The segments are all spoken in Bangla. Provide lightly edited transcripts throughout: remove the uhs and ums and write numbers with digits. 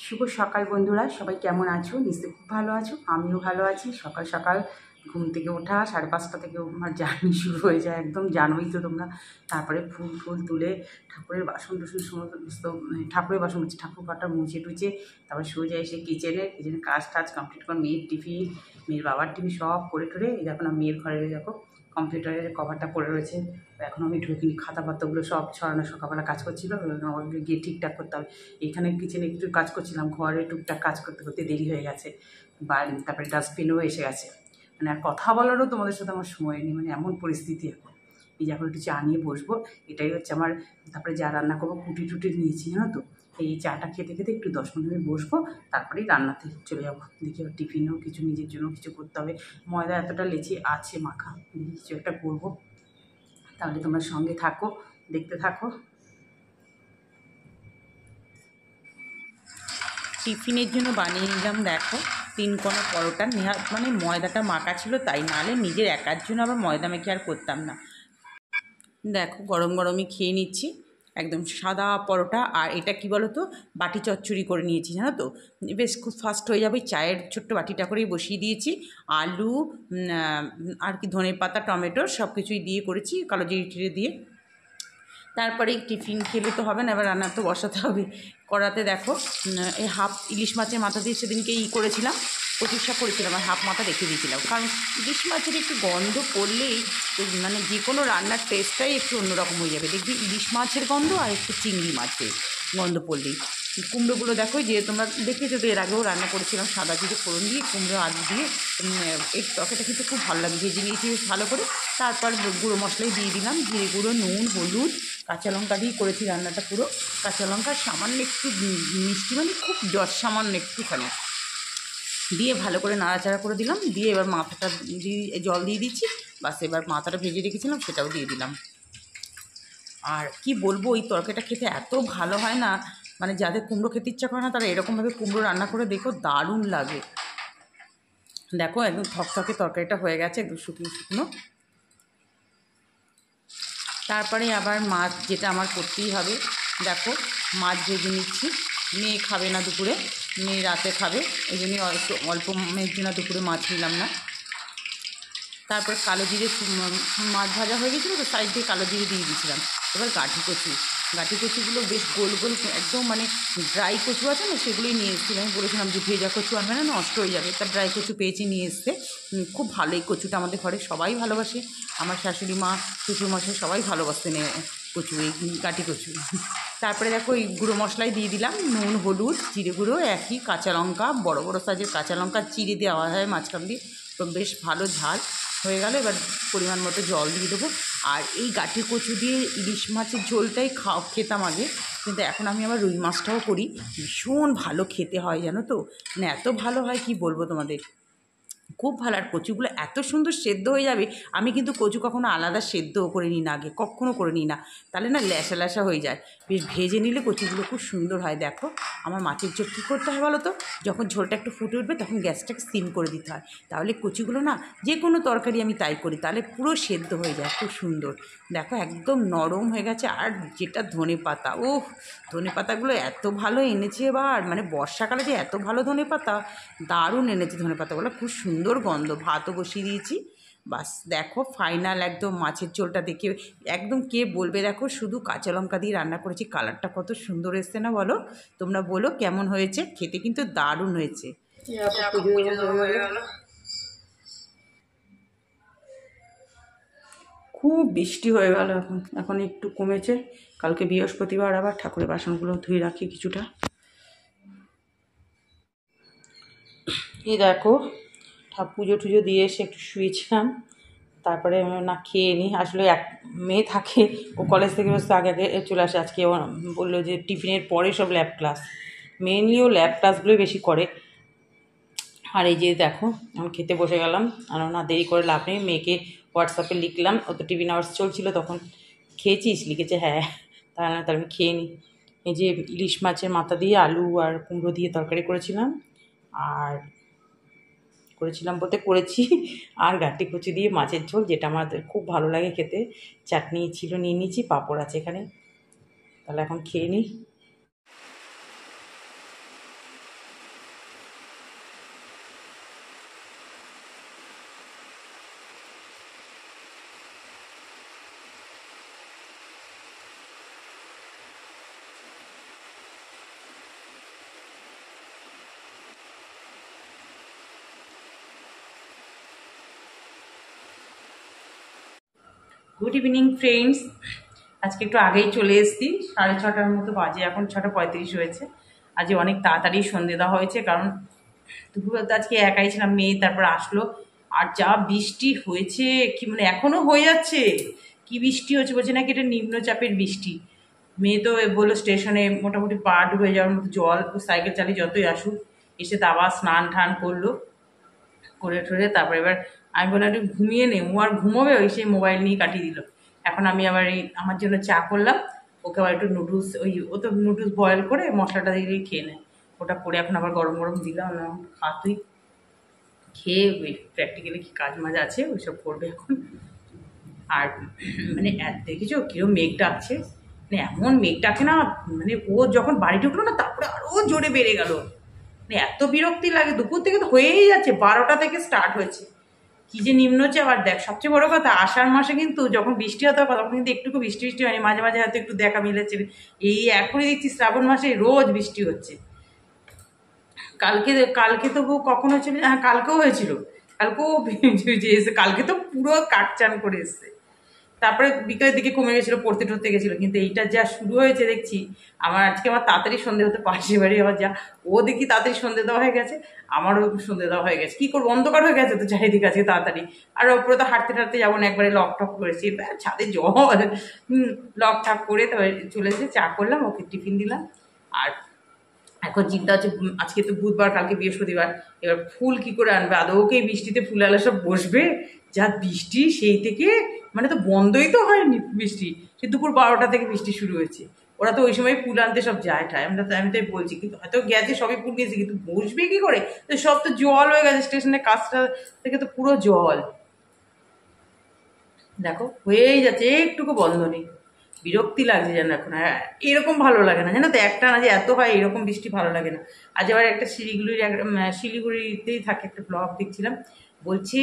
শুভ সকাল বন্ধুরা, সবাই কেমন আছো? নিশ্চয়ই খুব ভালো আছো, আমিও ভালো আছি। সকাল সকাল ঘুম থেকে ওঠা 5:30 থেকে আমার জার্নি শুরু হয়ে যায়, একদম জানোই তো তোমরা। তারপরে ফুল ফুল তুলে ঠাকুরের বাসন টুসন সমস্ত ঠাকুরের বাসন হচ্ছে ঠাকুর ঘরটা মুছে টুচে তারপরে সোজা এসে কিচেনে কাজ টাজ কমপ্লিট করে মেয়ের টিফিন, মেয়ের বাবার টিফিন সব করে টরে এই দেখো না, মেয়ের ঘরে দেখো কম্পিউটারের কভারটা পড়ে রয়েছে। এখন আমি ঢুকিনি, খাতাপত্রগুলো সব ছড়ানো, সকালবেলা কাজ করছিল, আমাকে গিয়ে ঠিকঠাক করতে হবে। এইখানে কিচেনে একটু কাজ করছিলাম, ঘরে টুকটাক কাজ করতে করতে দেরি হয়ে গেছে। তারপরে ডাস্টবিনও এসে গেছে, মানে আর কথা বলারও তোমাদের সাথে আমার সময় নেই, মানে এমন পরিস্থিতি এখন। এই যে এখন একটু চা নিয়ে বসবো, এটাই হচ্ছে আমার। তারপরে যা রান্না করবো কুটি টুটি নিয়েছি জানো তো। এই চাটা খেতে খেতে একটু 10-15 মিনিট বসবো, তারপরেই রান্নাতে চলে যাবো। দেখি আবার টিফিনও কিছু নিজের জন্য কিছু করতে হবে। ময়দা এতটা লেচি আছে মাখা, কিছু একটা করবো। তাহলে তোমরা সঙ্গে থাকো, দেখতে থাকো। টিফিনের জন্য বানিয়ে নিলাম দেখো 3 কোনা পরোটা। নেহাত মানে ময়দাটা মাখা ছিল তাই, নাহলে নিজের একার জন্য আবার ময়দা মেখে আর করতাম না। দেখো গরম গরমই খেয়ে নিচ্ছি, একদম সাদা পরোটা। আর এটা কি বলো তো, বাটি চচ্চড়ি করে নিয়েছি জানো তো, বেশ খুব ফাস্ট হয়ে যাবে। চায়ের ছোট্ট বাটিটা করেই বসিয়ে দিয়েছি। আলু আর কি ধনেপাতা টমেটো সব কিছুই দিয়ে করেছি, কালো জিরে টিরে দিয়ে। তারপরে টিফিন খেলে তো হবে না, এবার রান্না তো বসাতে হবে। কড়াতে দেখো এই হাফ ইলিশ মাছের মাথা দিয়ে সেদিনকে করেছিলাম, কচুর শাক করেছিলাম, আর হাফ মাথা রেখে দিয়েছিলাম। কারণ ইলিশ মাছের একটু গন্ধ পড়লেই মানে যে কোনো রান্নার টেস্টটাই একটু অন্যরকম হয়ে যাবে। দেখবি ইলিশ মাছের গন্ধ আর একটু চিংড়ি মাছের গন্ধ পড়লেই। কুমড়োগুলো দেখো, যে তোমরা দেখেছো তো, এর আগেও রান্না করেছিলাম সাদা জিরে ফোড়ন দিয়ে, কুমড়ো আলু দিয়ে। এই তরকারিটা খেতে খুব ভালো লাগে, ভেজে নিয়েছি বেশ ভালো করে। তারপর গুঁড়ো মশলাই দিয়ে দিলাম, জিরে গুঁড়ো, নুন, হলুদ, কাঁচা লঙ্কা দিয়ে করেছি রান্নাটা পুরো। কাঁচা লঙ্কা সামান্য একটু মিষ্টি, মানে খুব সামান্য একটুখানি দিয়ে ভালো করে নাড়াচাড়া করে দিলাম। দিয়ে এবার মাথাটা দিয়ে জল দিয়ে দিচ্ছি, বাস। এবার মাথাটা ভেজে রেখেছিলাম সেটাও দিয়ে দিলাম। আর কি বলবো, ওই তরকারিটা খেতে এত ভালো হয় না, মানে যাদের কুমড়ো খেতে ইচ্ছা করে না তারা এরকমভাবে কুমড়ো রান্না করে দেখো, দারুণ লাগে। দেখো একদম থকথকে তরকারিটা হয়ে গেছে, একদম শুকনো শুকনো। তারপরে আবার মাছ, যেটা আমার করতেই হবে, দেখো মাছ ভেজে নিচ্ছি। মেয়ে খাবে না দুপুরে, মেয়ে রাতে খাবে, এই জন্যই অল্প মেয়ের জন্য দুপুরে মাছ নিলাম না। তারপরে কালো জিরে, মাছ ভাজা হয়ে গেছিলো তো, সাইড দিয়ে কালো জিরে দিয়ে দিয়েছিলাম। এবার গাঠি কচুগুলো বেশ গোল গোল, একদম মানে ড্রাই কচু আছে না, সেগুলোই নিয়ে এসেছিলাম। আমি বলেছিলাম যে ভেজা কচু আনবে না, নষ্ট হয়ে যাবে। তার ড্রাই কচু পেয়েছি, নিয়ে এসছে। খুব ভালো এই কচুটা, আমাদের ঘরে সবাই ভালোবাসে। আমার শাশুড়ি মা, শ্বশুরমশাই সবাই ভালোবাসতেন এই কচু, এই গাঠি কচু। তারপরে দেখো এই গুঁড়ো মশলাই দিয়ে দিলাম, নুন, হলুদ, জিরে গুঁড়ো একই, কাঁচা লঙ্কা, বড় বড় সাইজের কাঁচা লঙ্কা চিড়ে দেওয়া হয় মাঝখান দিয়ে, তো বেশ ভালো ঝাল হয়ে গেল। এবার পরিমাণ মতো জল দিয়ে দেবো। আর এই গাঠি কচু দিয়ে ইলিশ মাছের ঝোলটাই খেতাম আগে, কিন্তু এখন আমি আবার রুই মাছটাও করি, ভীষণ ভালো খেতে হয় জানো তো, মানে এত ভালো হয় কি বলবো তোমাদের, খুব ভালো। আর কচুগুলো এত সুন্দর সেদ্ধ হয়ে যাবে। আমি কিন্তু কচু কখনো আলাদা সেদ্ধও করে নিই না, আগে কখনও করে নিই না, তাহলে না ল্যাসা ল্যাসা হয়ে যায়। বেশ ভেজে নিলে কচুগুলো খুব সুন্দর হয়। দেখো আমার মাছের ঝোল কী করতে হয় বলো তো, যখন ঝোলটা একটু ফুটে উঠবে তখন গ্যাসটাকে সিম করে দিতে হয়, তাহলে কচুগুলো না, যে কোনো তরকারি আমি তাই করি, তাহলে পুরো সেদ্ধ হয়ে যায়, খুব সুন্দর। দেখো একদম নরম হয়ে গেছে। আর যেটা ধনেপাতা, ধনেপাতাগুলো এত ভালো এনেছে এবার, মানে বর্ষাকালে যে এত ভালো ধনেপাতা, দারুণ এনেছে ধনেপাতাগুলো, খুব সুন্দর গন্ধ। ভাতও বসিয়ে দিয়েছি, বাস। দেখো ফাইনাল একদম মাছের ঝোলটা দেখে একদম কে বলবে, দেখো শুধু কাঁচা লঙ্কা দিয়ে রান্না করেছি, কালারটা কত সুন্দর এসছে না বলো? তোমরা বলো কেমন হয়েছে, খেতে কিন্তু দারুণ হয়েছে। খুব বৃষ্টি হয়ে গেল, এখন একটু কমেছে। কালকে বৃহস্পতিবার, আবার ঠাকুরের বাসনগুলো ধুয়ে রাখি কিছুটা। এই দেখো পুজো টুজো দিয়ে এসে একটু শুয়েছিলাম, তারপরে না খেয়ে নিই। আসলে এক মেয়ে থাকে, ও কলেজ থেকে বসে আগে আগে চলে আসে। আজকে ও বললো যে টিফিনের পরে সব ল্যাব ক্লাস, মেনলি ও ল্যাব ক্লাসগুলোই বেশি করে। আর এই যে দেখো আমি খেতে বসে গেলাম, আর না দেরি করে লাভ নেই। মেয়েকে হোয়াটসঅ্যাপে লিখলাম, ও তো টিফিন আওয়ার্স চলছিল তখন, খেয়েছিস? লিখেছে হ্যাঁ। তাহলে আমি খেয়ে নিই। এই যে ইলিশ মাছের মাথা দিয়ে আলু আর কুমড়ো দিয়ে তরকারি করেছিলাম, আর করেছিলাম বলতে করেছি, আর গাঁটি কচু দিয়ে মাছের ঝোল, যেটা আমাদের খুব ভালো লাগে খেতে। চাটনি ছিল, নিয়ে নিয়েছি, পাঁপড় আছে এখানে। তাহলে এখন খেয়ে নিই। Good evening friends. আজকে একটু আগেই চলে এসেছি, 6:30 মতো বাজে, এখন 6:35 হয়েছে। আজকে অনেক তাড়াতাড়ি সন্ধে দেওয়া হয়েছে, কারণ দুপুরবেলা আজকে একাই ছিলাম, মেয়ে তারপর আসলো। আর যা বৃষ্টি হয়েছে, কি মানে এখনও হয়ে যাচ্ছে। কি বৃষ্টি হচ্ছে বলছে নাকি এটা নিম্নচাপের বৃষ্টি। মেয়ে তো বললো স্টেশনে মোটামুটি পা ডুবে যাওয়ার মতো জল, সাইকেল চালিয়ে যতই আসুক, এসে তো আবার স্নান টান করলো, করে ঠরে তারপরে এবার আমি বললাম একটু ঘুমিয়ে নে। ও আর ঘুমোবে, ওই সেই মোবাইল নিয়ে কাটিয়ে দিল। এখন আমি আবার এই আমার জন্য চা করলাম, ওকে আবার একটু নুডলস, ও তো নুডলস বয়েল করে মশলাটা দিয়ে খেয়ে নেয়, ওটা করে এখন আবার গরম গরম দিলাম। খা তুই, খেয়ে প্র্যাকটিক্যালি কী কাজ মাজ আছে ওইসব করবে এখন। আর মানে দেখেছো কিরম মেঘ ডাকছে, মানে এমন মেঘ ডাকে না, মানে ও যখন বাড়ি ঢুকলো না তারপরে আরও জোরে বেড়ে গেল। মানে এত বিরক্তি লাগে, দুপুর থেকে তো হয়েই যাচ্ছে, 12টা থেকে স্টার্ট হয়েছে। কি যে নিম্নচাপ। আর দেখ সবচেয়ে বড় কথা, আষাঢ় মাসে কিন্তু যখন বৃষ্টি হতে হবে তখন কিন্তু একটুকু বৃষ্টি হয়নি, মাঝে মাঝে হয়তো একটু দেখা মিলেছে। এই এখনই দেখছি শ্রাবণ মাসে রোজ বৃষ্টি হচ্ছে। কালকে কালকে তো কখন হয়েছিল, হ্যাঁ কালকেও হয়েছিল, কালকেও এসে কালকে তো পুরো কাকচান করে এসছে। তারপরে বিকেলের দিকে কমে গেছিলো, পড়তে টরতে গেছিলো। কিন্তু এইটা যা শুরু হয়েছে দেখছি, আজকে আমার তাড়াতাড়ি সন্ধে হতে, পাশের বাড়ি আবার যা ও দেখি তাড়াতাড়ি সন্ধে দেওয়া হয়ে গেছে, আমারও সন্ধে দেওয়া হয়ে গেছে। কী করবো, অন্ধকার হয়ে গেছে তো চারিদিকে আজকে তাড়াতাড়ি। আর ওপরে তো হাঁটতে হাঁটতে যাবো না, একবারে লক টক করেছি, ছাদে জল, লক ঠাক করে তবে চলে এসে চা করলাম, ওকে টিফিন দিলাম। আর এখন চিন্তা হচ্ছে, আজকে তো বুধবার, কালকে বৃহস্পতিবার, এবার ফুল কি করে আনবে। আদৌকে বৃষ্টিতে ফুল আলা সব বসবে? যা বৃষ্টি সেই থেকে, মানে তো বন্ধই তো হয়নি বৃষ্টি, সে দুপুর 12টা থেকে বৃষ্টি শুরু হয়েছে। ওরা তো ওই সময় ফুল আনতে সব যায় ঠায়, আমি তাই বলছি। কিন্তু হয়তো গেছে, সবই ফুল গেছে, কিন্তু বসবে কি করে? তো সব তো জল হয়ে গেছে, স্টেশনের কাজটা থেকে তো পুরো জল। দেখো হয়েই যাচ্ছে, একটুকু বন্ধ নেই। বিরক্তি লাগছে যেন এখন। আর এরকম ভালো লাগে না জানো তো, একটা না যে এত হয়, এরকম বৃষ্টি ভালো লাগে না। আজ আবার একটা শিলিগুড়িতেই থাকে, একটা ব্লগ দেখছিলাম, বলছে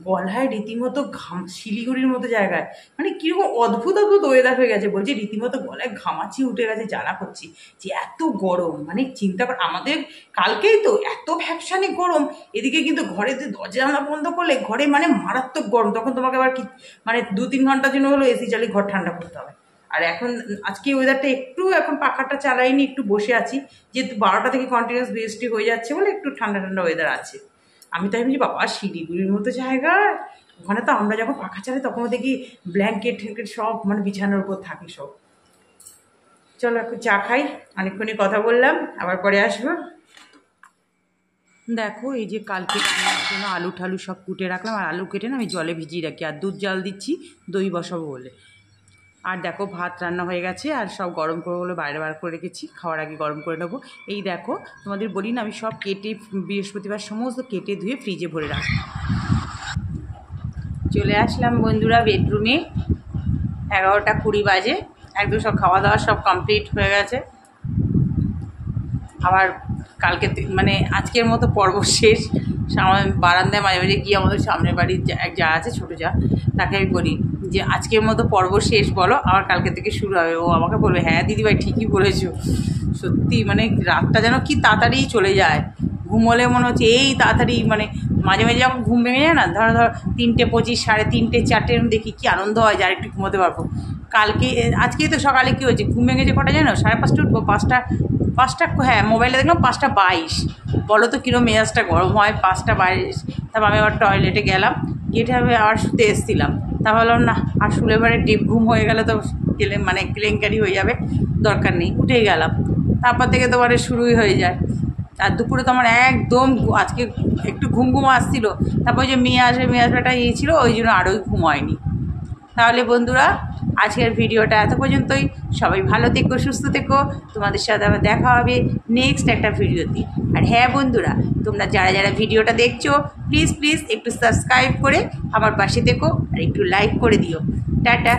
গলায় রীতিমতো ঘাম, শিলিগুড়ির মতো জায়গায় মানে কীরকম অদ্ভুত অদ্ভুত ওয়েদার হয়ে গেছে। বলছে রীতিমতো গলায় ঘামাচি উঠে গেছে, জ্বালা করছি যে এত গরম। মানে চিন্তা কর, আমাদের কালকেই তো এত ভ্যাপসানি গরম, এদিকে কিন্তু ঘরে দরজা জানলা বন্ধ করলে ঘরে মানে মারাত্মক গরম। তখন তোমাকে আবার কি মানে 2-3 ঘন্টার জন্য হলো এসি চালিয়ে ঘর ঠান্ডা করতে হবে। আর এখন আজকে ওয়েদারটা একটু, এখন পাখাটা চালাইনি, একটু বসে আছি, যেহেতু 12টা থেকে কন্টিনিউয়াস বৃষ্টি হয়ে যাচ্ছে বলে একটু ঠান্ডা ঠান্ডা ওয়েদার আছে। আমি তাই ভাবছি বাবা, শিলিগুড়ির মতো জায়গায়, ওখানে তো আমরা যখন পাখা চালাই তখনও দেখি ব্ল্যাঙ্কেট ট্যাঙ্কেট সব মানে বিছানার উপর থাকে সব। চলো একটু চা খাই, অনেকক্ষণই কথা বললাম, আবার পরে আসবো। দেখো এই যে কালকে রান্নার জন্য আলু ঠালু সব কুটে রাখলাম, আর আলু কেটে না আমি জলে ভিজিয়ে রাখি, আর দুধ জাল দিচ্ছি দই বসাবো বলে। আর দেখো ভাত রান্না হয়ে গেছে, আর সব গরম করে হলো বাইরে বার করে রেখেছি, খাওয়ার আগে গরম করে নেবো। এই দেখো তোমাদের বলি না, আমি সব কেটে বৃহস্পতিবার সমস্ত কেটে ধুয়ে ফ্রিজে ভরে রাখি। চলে আসলাম বন্ধুরা বেডরুমে, 11:20 বাজে, একদম সব খাওয়া দাওয়া সব কমপ্লিট হয়ে গেছে। আবার কালকে মানে আজকের মতো পর্ব শেষ। বারান্দায় মাঝে মাঝে গিয়ে আমাদের সামনের বাড়ির এক যা আছে, ছোটো যা, তাকে আমি বলি যে আজকের মতো পর্ব শেষ বলো, আবার কালকে থেকে শুরু হবে। ও আমাকে বলবে হ্যাঁ দিদিভাই ঠিকই বলেছো। সত্যি মানে রাতটা যেন কি তাড়াতাড়ি চলে যায়, ঘুমোলে মনে হচ্ছে এই তাড়াতাড়ি, মানে মাঝে মাঝে যখন ঘুম ভেঙে যায় না, ধরো 3:25, 3:30, 4টে দেখি কি আনন্দ হয় যে আর একটু ঘুমোতে পারবো। কালকে আজকেই তো সকালে কী হয়েছে, ঘুম ভেঙে যে কটা জানো, 5:30 উঠবো, 5টা হ্যাঁ মোবাইলে দেখলাম 5:22। বলো তো কিরম মেজাজটা গরম হয় 5:22। তারপর আমি আবার টয়লেটে গেলাম, গেটে আমি আবার শুতে এসেছিলাম, তা ভাবলাম না আর শুলে এবারে ডিপ ঘুম হয়ে গেলে তো মানে কেলেঙ্কারি হয়ে যাবে, দরকার নেই, উঠেই গেলাম। তারপর থেকে তো মানে শুরুই হয়ে যায়। আর দুপুরে তো আমার একদম আজকে একটু ঘুম ঘুম আসছিলো, তারপর যে মেয়ে আসবেটা ছিল, ওই জন্য আরোই ঘুম হয়নি। তাহলে বন্ধুরা আজকের ভিডিওটা এত পর্যন্তই। সবাই ভালো থেকো, সুস্থ থেকো, তোমাদের সাথে আবার দেখা হবে নেক্সট একটা ভিডিওতে। আর হ্যাঁ বন্ধুরা, তোমরা যারা যারা ভিডিওটা দেখছো প্লিজ একটু সাবস্ক্রাইব করে আমার পাশে থেকো, আর একটু লাইক করে দিও। টাটা।